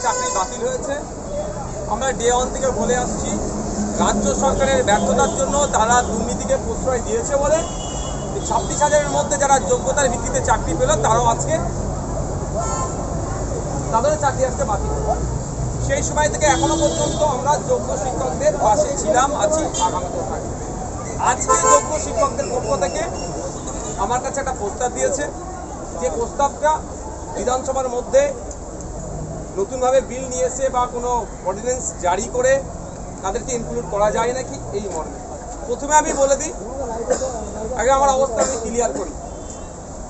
চাকরি বাতিল হয়েছে। আমরা ডে ওয়ান থেকে বলে আসছি, রাজ্য সরকারের ব্যর্থতার জন্য তারা দুর্নীতিকে প্রশ্রয় দিয়েছে বলে 26,000-এর মধ্যে যারা যোগ্যতার ভিত্তিতে চাকরি পেল তারাও আজকে তাদের চাকরি আজকে বাতিল। সেই সময় থেকে এখনো পর্যন্ত আমরা যোগ্য শিক্ষকদের পাশে ছিলাম, আছি, আগামীতেও থাকবো। আজকে যোগ্য শিক্ষকদের পক্ষ থেকে আমার কাছে একটা প্রস্তাব দিয়েছে, যে প্রস্তাবটা বিধানসভার মধ্যে নতুনভাবে বিল নিয়ে এসে বা কোনো অর্ডিন্যান্স জারি করে তাদেরকে ইনক্লুড করা যায় নাকি, এই মর্মে। প্রথমে আমি বলে দিই, আগে আমার অবস্থা আমি ক্লিয়ার করি,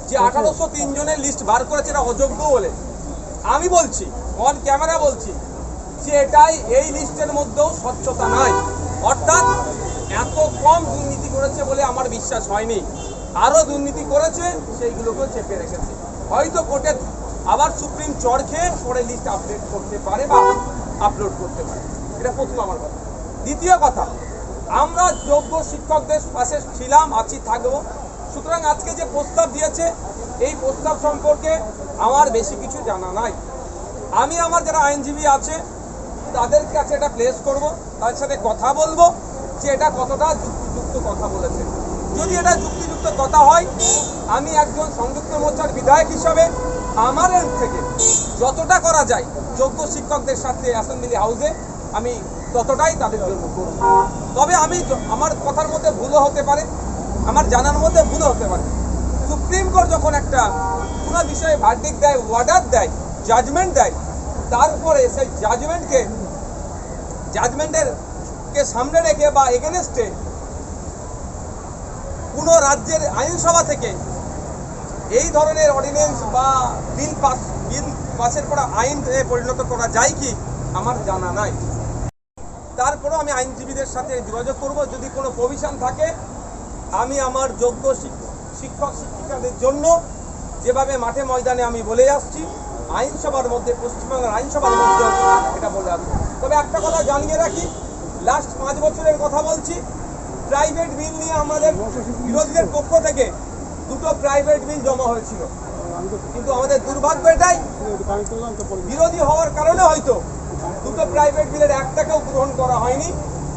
যে 1803 জনের লিস্ট বার করেছে এটা অযোগ্য বলে। আমি বলছি, অন ক্যামেরা বলছি, যে এটাই এই লিস্টের মধ্যেও স্বচ্ছতা নাই। অর্থাৎ এত কম দুর্নীতি করেছে বলে আমার বিশ্বাস হয়নি, আরও দুর্নীতি করেছে, সেইগুলোকেও চেপে রেখেছে। হয়তো কোর্টে আবার সুপ্রিম চড় খেয়ে পরে লিস্ট আপডেট করতে পারে বা আপলোড করতে পারে। এটা প্রথম আমার কথা। দ্বিতীয় কথা, আমরা যোগ্য শিক্ষকদের পাশে ছিলাম, আছি, থাকবো। সুতরাং আজকে যে প্রস্তাব দিয়েছে, এই প্রস্তাব সম্পর্কে আমার বেশি কিছু জানা নাই। আমি আমার যারা আইনজীবী আছে তাদের কাছে এটা প্লেস করব, তাদের সাথে কথা বলবো যে এটা কতটা যুক্তিযুক্ত কথা বলেছে। যদি এটা যুক্তিযুক্ত কথা হয়, আমি একজন সংযুক্ত মোর্চার বিধায়ক হিসাবে আমার এন্ড থেকে যতটা করা যায় যোগ্য শিক্ষকদের সাথে অ্যাসেম্বলি হাউসে আমি ততটাই তাদের জন্য করব। তবে আমি আমার কথার মধ্যে ভুলও হতে পারে, আমার জানার মধ্যে ভুলও হতে পারে। সুপ্রিম কোর্ট যখন একটা কোনো বিষয়ে ভার্ডিক্ট দেয়, অর্ডার দেয়, জাজমেন্ট দেয়, তারপরে সেই জাজমেন্টের সামনে রেখে বা এগেনস্টে কোনো রাজ্যের আইনসভা থেকে এই ধরনের অর্ডিন্যান্স বা বিল পাসের পর আইনে পরিণত করা যায় কি আমার জানা নাই। তারপরেও আমি আইনজীবীদের সাথে যোগাযোগ করব, যদি কোনো প্রভিশন থাকে আমি আমার যোগ্য শিক্ষক শিক্ষিকাদের জন্য যেভাবে মাঠে ময়দানে আমি বলে আসছি, আইনসভার মধ্যে, পশ্চিমবাংলার আইনসভার মধ্যে এটা বলে আসছি। তবে একটা কথা জানিয়ে রাখি, লাস্ট 5 বছরের কথা বলছি, প্রাইভেট বিল নিয়ে আমাদের বিরোধীদের পক্ষ থেকে 2টো প্রাইভেট বিল জমা হয়েছিল। কিন্তু আমাদের দুর্ভাগ্য এটাই, বিরোধী হওয়ার কারণে হয়তো 2টো প্রাইভেট বিলের একটাকেও গ্রহণ করা হয়নি।